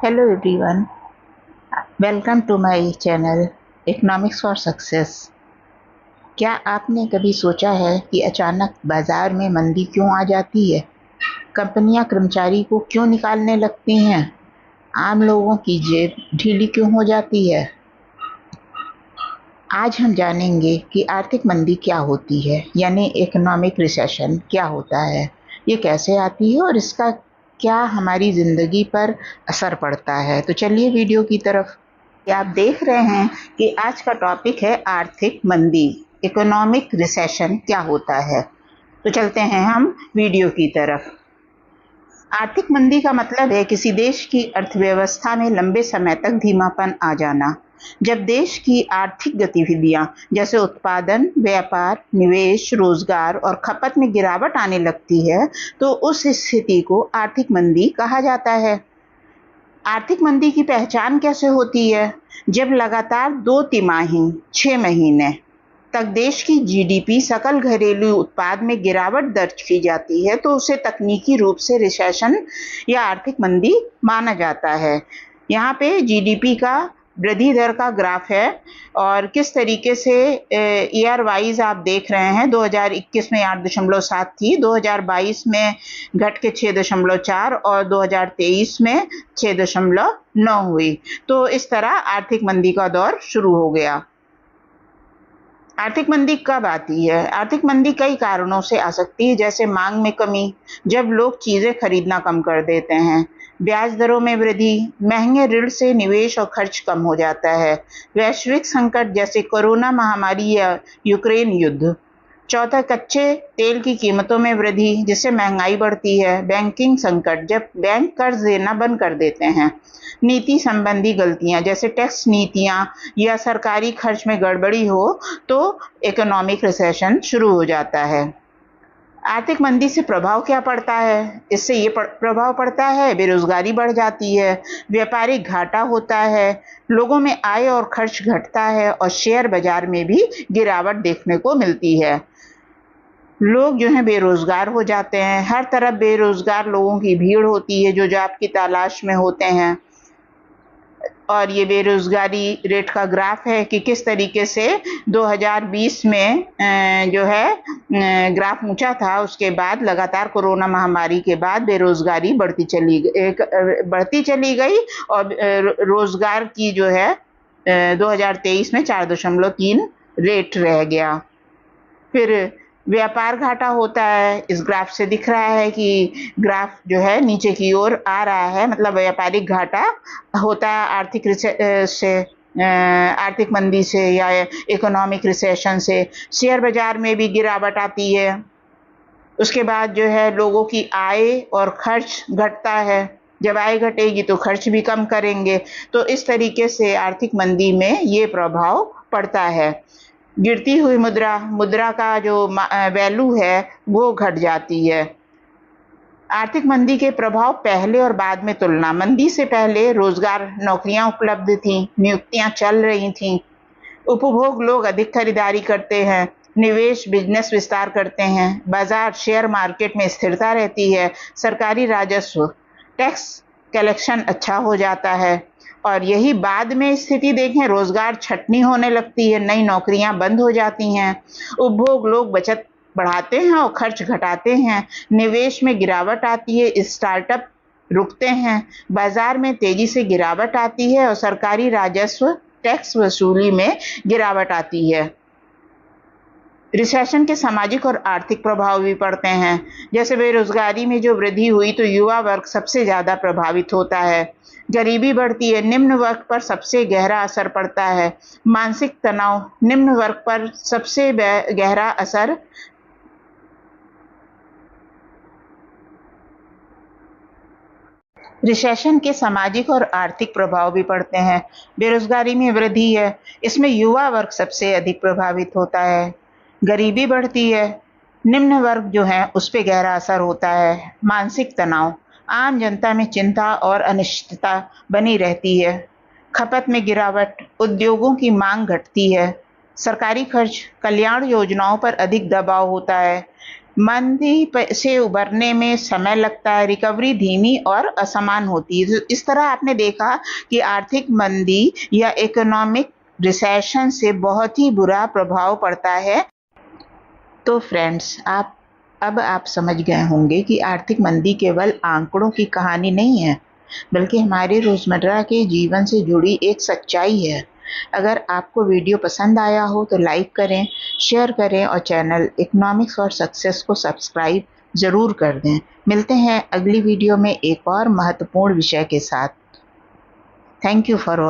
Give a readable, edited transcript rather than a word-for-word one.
Hello everyone, welcome to my channel Economics for Success। क्या आपने कभी सोचा है कि अचानक बाजार में मंदी क्यों आ जाती है? कंपनियां कर्मचारी को क्यों निकालने लगती हैं? आम लोगों की जेब ढीली क्यों हो जाती है? आज हम जानेंगे कि आर्थिक मंदी क्या होती है, यानी इकोनॉमिक रिसेशन क्या होता है, ये कैसे आती है और इसका क्या हमारी ज़िंदगी पर असर पड़ता है। तो चलिए वीडियो की तरफ। आप देख रहे हैं कि आज का टॉपिक है आर्थिक मंदी, इकोनॉमिक रिसेशन क्या होता है। तो चलते हैं हम वीडियो की तरफ। आर्थिक मंदी का मतलब है किसी देश की अर्थव्यवस्था में लंबे समय तक धीमापन आ जाना। जब देश की आर्थिक गतिविधियां जैसे उत्पादन, व्यापार, निवेश, रोजगार और खपत में गिरावट आने लगती है, तो उस स्थिति को आर्थिक मंदी कहा जाता है। आर्थिक मंदी की पहचान कैसे होती है? जब लगातार 2 तिमाही 6 महीने तक देश की जीडीपी सकल घरेलू उत्पाद में गिरावट दर्ज की जाती है, तो उसे तकनीकी रूप से रिसेशन या आर्थिक मंदी माना जाता है। यहाँ पे जीडीपी का वृद्धि दर का ग्राफ है और किस तरीके से ईयर वाइज आप देख रहे हैं। 2021 में 8.7 थी, 2022 में घट के 6.4 और 2023 में 6.9 हुई। तो इस तरह आर्थिक मंदी का दौर शुरू हो गया। आर्थिक मंदी कब आती है? आर्थिक मंदी कई कारणों से आ सकती है, जैसे मांग में कमी, जब लोग चीजें खरीदना कम कर देते हैं, ब्याज दरों में वृद्धि, महंगे ऋण से निवेश और खर्च कम हो जाता है, वैश्विक संकट जैसे कोरोना महामारी या यूक्रेन युद्ध। चौथा, कच्चे तेल की कीमतों में वृद्धि जिससे महंगाई बढ़ती है, बैंकिंग संकट जब बैंक कर्ज देना बंद कर देते हैं, नीति संबंधी गलतियां जैसे टैक्स नीतियां या सरकारी खर्च में गड़बड़ी हो तो इकोनॉमिक रिसेशन शुरू हो जाता है। आर्थिक मंदी से प्रभाव क्या पड़ता है? इससे ये प्रभाव पड़ता है, बेरोजगारी बढ़ जाती है, व्यापारिक घाटा होता है, लोगों में आय और खर्च घटता है और शेयर बाजार में भी गिरावट देखने को मिलती है। लोग जो हैं बेरोजगार हो जाते हैं, हर तरफ बेरोजगार लोगों की भीड़ होती है जो जॉब की तलाश में होते हैं। और ये बेरोजगारी रेट का ग्राफ है कि किस तरीके से 2020 में जो है ग्राफ ऊंचा था, उसके बाद लगातार कोरोना महामारी के बाद बेरोजगारी बढ़ती चली गई और रोजगार की जो है 2023 में 4.3 रेट रह गया। फिर व्यापार घाटा होता है, इस ग्राफ से दिख रहा है कि ग्राफ जो है नीचे की ओर आ रहा है, मतलब व्यापारिक घाटा होता है आर्थिक मंदी से या इकोनॉमिक रिसेशन से। शेयर बाजार में भी गिरावट आती है। उसके बाद जो है लोगों की आय और खर्च घटता है, जब आय घटेगी तो खर्च भी कम करेंगे। तो इस तरीके से आर्थिक मंदी में ये प्रभाव पड़ता है। गिरती हुई मुद्रा का जो वैल्यू है वो घट जाती है। आर्थिक मंदी के प्रभाव पहले और बाद में तुलना। मंदी से पहले रोजगार, नौकरियां उपलब्ध थीं, नियुक्तियां चल रही थीं, उपभोग लोग अधिक खरीदारी करते हैं, निवेश बिजनेस विस्तार करते हैं, बाजार शेयर मार्केट में स्थिरता रहती है, सरकारी राजस्व टैक्स कलेक्शन अच्छा हो जाता है। और यही बाद में स्थिति देखें, रोजगार छटनी होने लगती है, नई नौकरियां बंद हो जाती हैं, उपभोग लोग बचत बढ़ाते हैं और खर्च घटाते हैं, निवेश में गिरावट आती है, स्टार्टअप रुकते हैं, बाजार में तेजी से गिरावट आती है और सरकारी राजस्व टैक्स वसूली में गिरावट आती है। रिसेशन के सामाजिक और आर्थिक प्रभाव भी पड़ते हैं, जैसे बेरोजगारी में जो वृद्धि हुई तो युवा वर्ग सबसे ज्यादा प्रभावित होता है, गरीबी बढ़ती है, निम्न वर्ग पर सबसे गहरा असर पड़ता है, मानसिक तनाव निम्न वर्ग पर सबसे गहरा असर रिसेशन के सामाजिक और आर्थिक प्रभाव भी पड़ते हैं। बेरोजगारी में वृद्धि है, इसमें युवा वर्ग सबसे अधिक प्रभावित होता है, गरीबी बढ़ती है, निम्न वर्ग जो है उस पर गहरा असर होता है, मानसिक तनाव, आम जनता में चिंता और अनिश्चितता बनी रहती है, खपत में गिरावट, उद्योगों की मांग घटती है, सरकारी खर्च, कल्याण योजनाओं पर अधिक दबाव होता है, से उबरने में समय लगता है, रिकवरी धीमी और असमान होती है। इस तरह आपने देखा कि आर्थिक मंदी या इकोनॉमिक रिसेशन से बहुत ही बुरा प्रभाव पड़ता है। तो फ्रेंड्स, अब आप समझ गए होंगे कि आर्थिक मंदी केवल आंकड़ों की कहानी नहीं है, बल्कि हमारे रोजमर्रा के जीवन से जुड़ी एक सच्चाई है। अगर आपको वीडियो पसंद आया हो तो लाइक करें, शेयर करें और चैनल इकोनॉमिक्स फॉर सक्सेस को सब्सक्राइब जरूर कर दें। मिलते हैं अगली वीडियो में एक और महत्वपूर्ण विषय के साथ। Thank you for